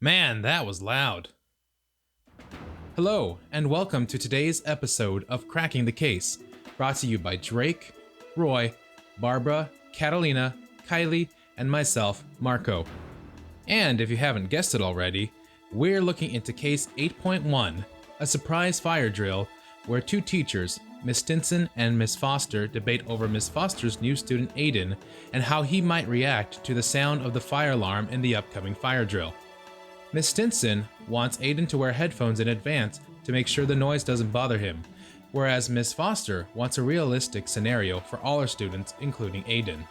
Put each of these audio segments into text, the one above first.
Man, that was loud. Hello, and welcome to today's episode of Cracking the Case, brought to you by Drake, Roy, Barbara, Catalina, Kylie, and myself, Marco. And if you haven't guessed it already, we're looking into Case 8.1, a surprise fire drill where two teachers, Miss Stinson and Miss Foster, debate over Miss Foster's new student Aiden and how he might react to the sound of the fire alarm in the upcoming fire drill. Miss Stinson wants Aiden to wear headphones in advance to make sure the noise doesn't bother him, whereas Miss Foster wants a realistic scenario for all her students, including Aiden.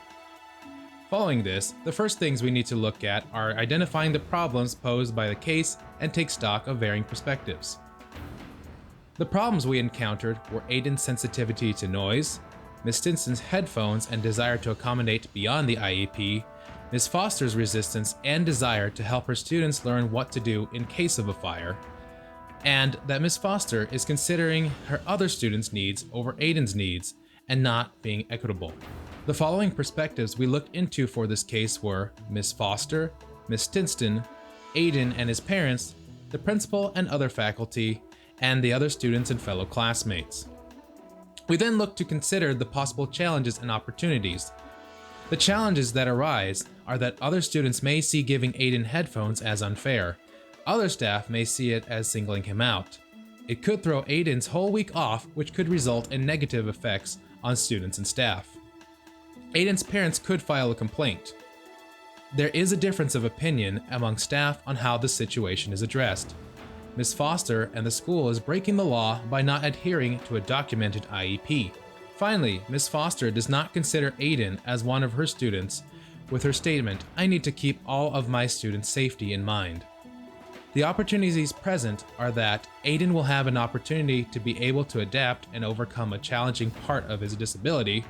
Following this, the first things we need to look at are identifying the problems posed by the case and take stock of varying perspectives. The problems we encountered were Aiden's sensitivity to noise, Miss Stinson's headphones and desire to accommodate beyond the IEP, Ms. Foster's resistance and desire to help her students learn what to do in case of a fire, and that Ms. Foster is considering her other students' needs over Aiden's needs and not being equitable. The following perspectives we looked into for this case were Ms. Foster, Ms. Stinson, Aiden and his parents, the principal and other faculty, and the other students and fellow classmates. We then looked to consider the possible challenges and opportunities. The challenges that arise are that other students may see giving Aiden headphones as unfair. Other staff may see it as singling him out. It could throw Aiden's whole week off, which could result in negative effects on students and staff. Aiden's parents could file a complaint. There is a difference of opinion among staff on how the situation is addressed. Ms. Foster and the school is breaking the law by not adhering to a documented IEP. Finally, Ms. Foster does not consider Aiden as one of her students with her statement, "I need to keep all of my students' safety in mind." The opportunities present are that Aiden will have an opportunity to be able to adapt and overcome a challenging part of his disability.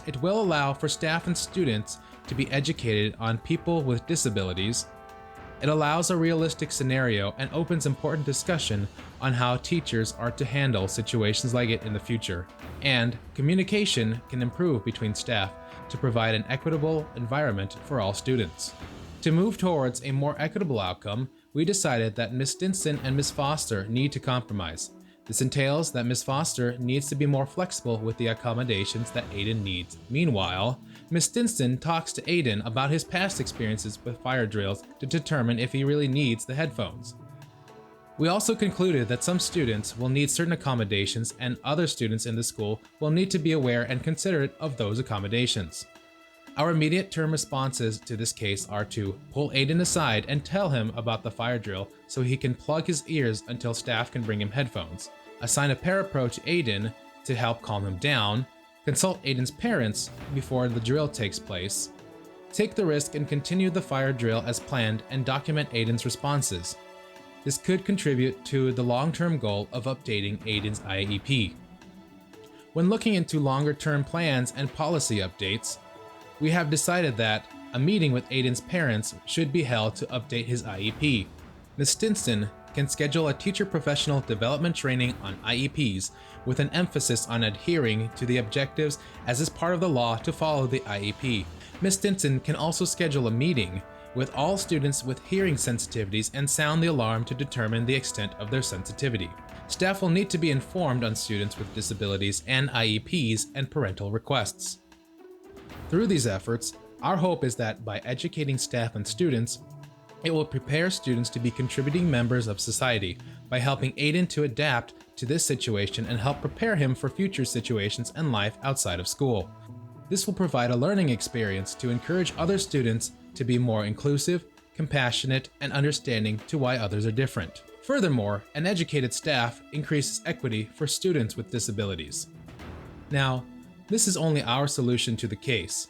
It will allow for staff and students to be educated on people with disabilities. It allows a realistic scenario and opens important discussion on how teachers are to handle situations like it in the future. And communication can improve between staff to provide an equitable environment for all students. To move towards a more equitable outcome, we decided that Ms. Stinson and Ms. Foster need to compromise. This entails that Ms. Foster needs to be more flexible with the accommodations that Aiden needs. Meanwhile, Ms. Stinson talks to Aiden about his past experiences with fire drills to determine if he really needs the headphones. We also concluded that some students will need certain accommodations and other students in the school will need to be aware and considerate of those accommodations. Our immediate term responses to this case are to pull Aiden aside and tell him about the fire drill so he can plug his ears until staff can bring him headphones, assign a parapro to Aiden to help calm him down, consult Aiden's parents before the drill takes place, take the risk and continue the fire drill as planned and document Aiden's responses. This could contribute to the long-term goal of updating Aiden's IEP. When looking into longer-term plans and policy updates, we have decided that a meeting with Aiden's parents should be held to update his IEP. Ms. Stinson can schedule a teacher professional development training on IEPs with an emphasis on adhering to the objectives as is part of the law to follow the IEP. Ms. Stinson can also schedule a meeting with all students with hearing sensitivities and sound the alarm to determine the extent of their sensitivity. Staff will need to be informed on students with disabilities and IEPs and parental requests. Through these efforts, our hope is that by educating staff and students, it will prepare students to be contributing members of society by helping Aiden to adapt to this situation and help prepare him for future situations and life outside of school. This will provide a learning experience to encourage other students to be more inclusive, compassionate, and understanding to why others are different. Furthermore, an educated staff increases equity for students with disabilities. Now, this is only our solution to the case.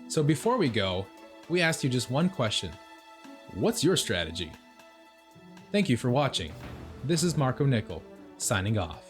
So before we go, we asked you just one question. What's your strategy? Thank you for watching. This is Marco Nickel, signing off.